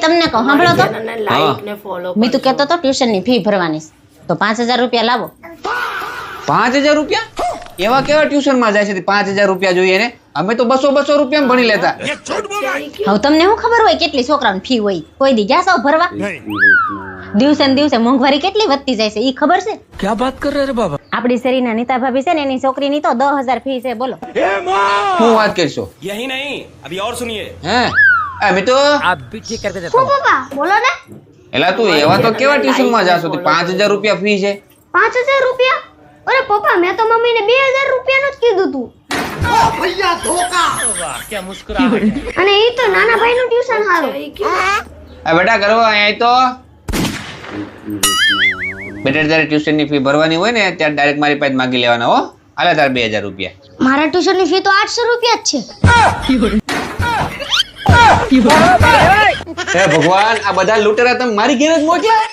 તમને કહું સાંભળો તો લાઈક ને ફોલો મીતુ કહેતો તો ટ્યુશન ની ફી ભરવાની છે. તો 5000 રૂપિયા લાવો. 5000 રૂપિયા? એવા કેવા ટ્યુશન માં જાય છે 5000 રૂપિયા જોઈએ ને? અમે તો 200 રૂપિયા ભણી લેતા. હવે તમને શું ખબર હોય કેટલી છોકરાઓની ફી હોય? કોઈ દી ગયા છો ભરવા? દિવસે ને દિવસે મોંઘવારી કેટલી વધતી જાય છે ઈ ખબર છે? क्या बात कर रहे रे बाबा? આપણી શેરીના નીતા ભાભી છે ને એની છોકરીની તો 10000 ફી છે. બોલો શું વાત કરશો? यही नहीं अभी और सुनिए હે મીતુ, आप भी ठीक करके देता हूँ। પપ્પા બોલો ને. એલા તું એવા તો કેવા ટ્યુશન માં જાશો? 5000 રૂપિયા ફી છે. 5000 રૂપિયા? અરે પપ્પા મેં તો મમ્મીને 2000 રૂપિયાનું જ કીધું તું. क्या मुस्कुराहट है। અને ઈ તો નાના ભાઈનું ટ્યુશન હારું. બેટા કરવા અહીંયા તો બેટા તારે ટ્યુશન ની ફી ભરવાની હોય ને ત્યારે ડાયરેક્ટ મારી પાસે માંગી લેવાના હો. હાલે તારે 2000 રૂપિયા. મારા ટ્યુશનની ફી તો 800 રૂપિયા જ છે. હે ભગવાન, આ બધા લૂંટેરા તમે મારી ઘેર જ મોકલ્યા?